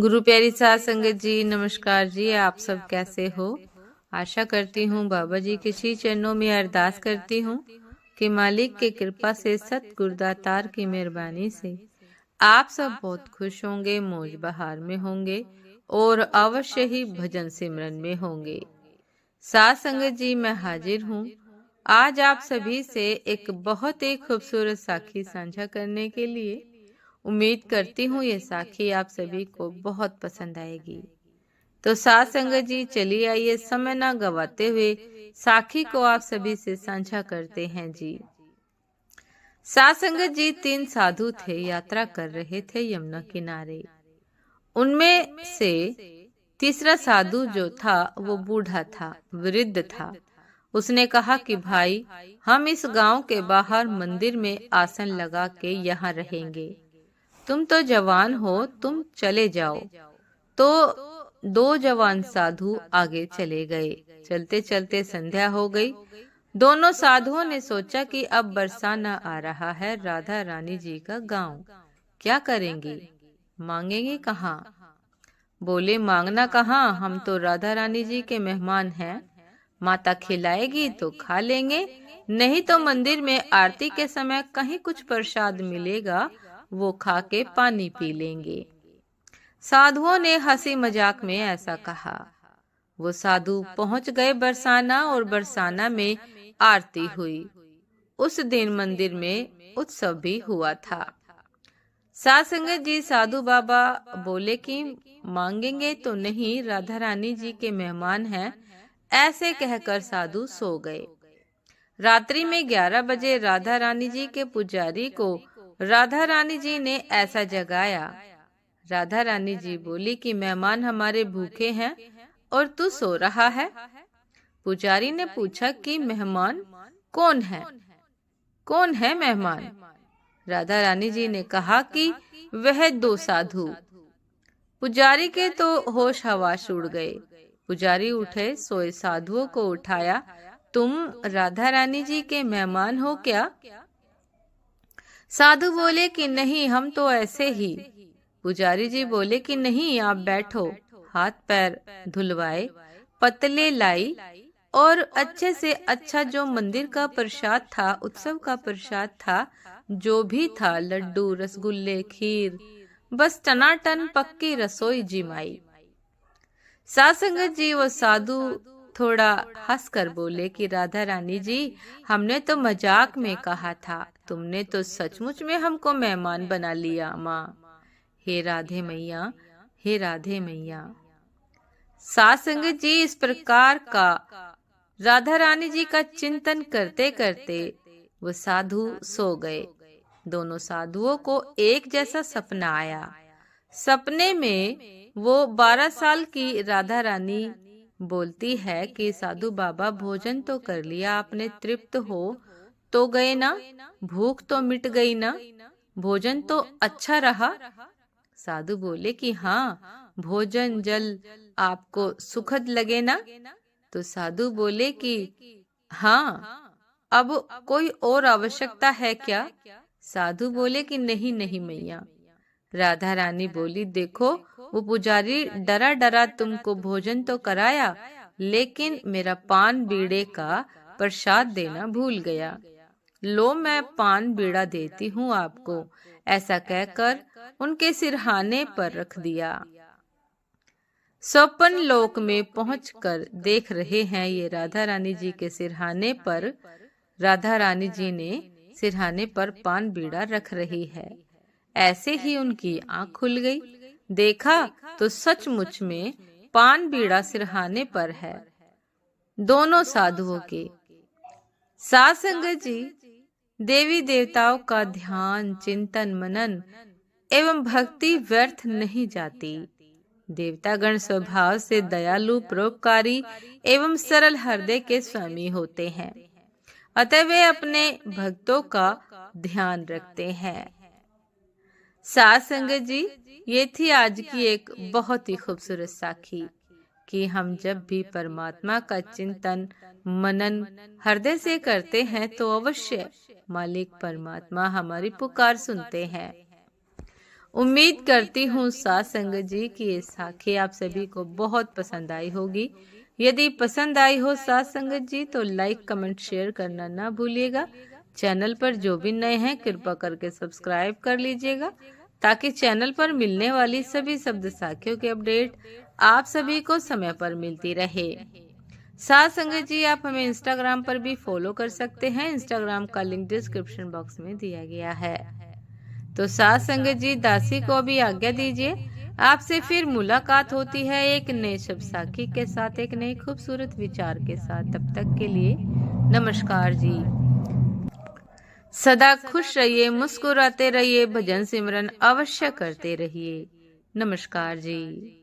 गुरु प्यारी साध संगत जी, नमस्कार जी। आप सब कैसे हो? आशा करती हूँ बाबा जी के श्री चरणों में अरदास करती हूँ कि मालिक के कृपा से, सत गुरुदातार की मेहरबानी से आप सब बहुत खुश होंगे, मौज बहार में होंगे और अवश्य ही भजन सिमरन में होंगे। साध संगत जी, मैं हाजिर हूँ आज आप सभी से एक बहुत ही खूबसूरत साखी साझा करने के लिए। उम्मीद करती हूँ ये साखी आप सभी को बहुत पसंद आएगी। तो साथ संगत जी, चलिए आइए समय ना गवाते हुए साखी को आप सभी से साझा करते हैं जी। साथ संगत जी, 3 साधु थे, यात्रा कर रहे थे यमुना किनारे। उनमें से तीसरा साधु जो था वो बूढ़ा था, वृद्ध था। उसने कहा कि भाई, हम इस गांव के बाहर मंदिर में आसन लगा के यहाँ रहेंगे। तुम तो जवान हो, तुम चले जाओ। तो 2 जवान साधु आगे चले गए। चलते चलते संध्या हो गई। दोनों साधुओं ने सोचा कि अब बरसाना आ रहा है, राधा रानी जी का गांव, क्या करेंगे? मांगेंगे कहाँ? बोले, मांगना कहाँ, हम तो राधा रानी जी के मेहमान हैं। माता खिलाएगी तो खा लेंगे, नहीं तो मंदिर में आरती के समय कहीं कुछ प्रसाद मिलेगा, वो खा के पानी पी लेंगे। साधुओं ने हंसी मजाक में ऐसा कहा। वो साधु पहुंच गए बरसाना और बरसाना में आरती हुई। उस दिन मंदिर में उत्सव भी हुआ था। साध संगत जी, साधु बाबा बोले कि मांगेंगे तो नहीं, राधा रानी जी के मेहमान हैं। ऐसे कहकर साधु सो गए। रात्रि में 11 बजे राधा रानी जी के पुजारी को राधा रानी जी ने ऐसा जगाया। राधा रानी जी बोली कि मेहमान हमारे भूखे हैं और तू सो रहा है। पुजारी ने पूछा कि मेहमान कौन है? कौन है मेहमान? राधा रानी जी ने कहा कि वह 2 साधु। पुजारी के तो होश हवास उड़ गए। पुजारी उठे, सोए साधुओं को उठाया। तुम राधा रानी जी के मेहमान हो क्या? साधु बोले कि नहीं, हम तो ऐसे ही। पुजारी जी बोले कि नहीं, आप बैठो। हाथ पैर धुलवाए, पतले लाई और अच्छे से अच्छा जो मंदिर का प्रसाद था, उत्सव का प्रसाद था, जो भी था, लड्डू, रसगुल्ले, खीर, बस टनाटन पक्की रसोई जिमाई। साध संगत जी, वो साधु थोड़ा हंसकर बोले कि राधा रानी जी, हमने तो मजाक में कहा था, तुमने तो सचमुच में हमको मेहमान बना लिया। माँ, हे राधे मैया, हे राधे मैया। साध संगत जी, इस प्रकार का राधा रानी जी का चिंतन करते करते वो साधु सो गए। दोनों साधुओं को एक जैसा सपना आया। सपने में वो 12 साल की राधा रानी बोलती है कि साधु बाबा, भोजन तो कर लिया आपने, तृप्त हो तो गए ना? भूख तो मिट गई ना? भोजन तो अच्छा रहा? साधु बोले कि हाँ, भोजन जल आपको सुखद लगे ना? तो साधु बोले कि हाँ, अब कोई और आवश्यकता है क्या? साधु बोले कि नहीं नहीं मैया। राधा रानी बोली, देखो, वो पुजारी डरा डरा तुमको भोजन तो कराया, लेकिन मेरा पान बीड़े का प्रसाद देना भूल गया। लो, मैं पान बीड़ा देती हूँ आपको। ऐसा कहकर उनके सिरहाने पर रख दिया। स्वप्न लोक में पहुंचकर देख रहे हैं ये राधा रानी जी के सिरहाने पर, राधा रानी जी ने सिरहाने पर पान बीड़ा रख रही है। ऐसे ही उनकी आंख खुल गई। देखा तो सचमुच में पान बीड़ा सिरहाने पर है, दोनों साधुओं के। साध संगत जी, देवी देवताओं का ध्यान, चिंतन, मनन एवं भक्ति व्यर्थ नहीं जाती। देवतागण स्वभाव से दयालु, परोपकारी एवं सरल हृदय के स्वामी होते हैं, अतः वे अपने भक्तों का ध्यान रखते हैं। साध संगत जी, ये थी आज की एक बहुत ही खूबसूरत साखी कि हम जब भी परमात्मा का चिंतन, मनन हृदय से करते हैं तो अवश्य मालिक परमात्मा हमारी पुकार सुनते हैं उम्मीद करती हूँ साथ संगत जी कि ये साखी आप सभी को बहुत पसंद आई होगी। यदि पसंद आई हो साथ संगत जी तो लाइक कमेंट शेयर करना ना भूलिएगा। चैनल पर जो भी नए हैं कृपा करके सब्सक्राइब कर लीजिएगा ताकि चैनल पर मिलने वाली सभी शब्द साखियों की अपडेट आप सभी को समय पर मिलती रहे। साथ संगत जी आप हमें इंस्टाग्राम पर भी फॉलो कर सकते हैं। इंस्टाग्राम का लिंक डिस्क्रिप्शन बॉक्स में दिया गया है। तो साथ संगत जी दासी को भी आज्ञा दीजिए। आपसे फिर मुलाकात होती है एक नए शब्द साखी के साथ, एक नए खूबसूरत विचार के साथ। तब तक के लिए नमस्कार जी। सदा खुश रहिए, मुस्कुराते रहिए, भजन सिमरन अवश्य करते रहिए। नमस्कार जी।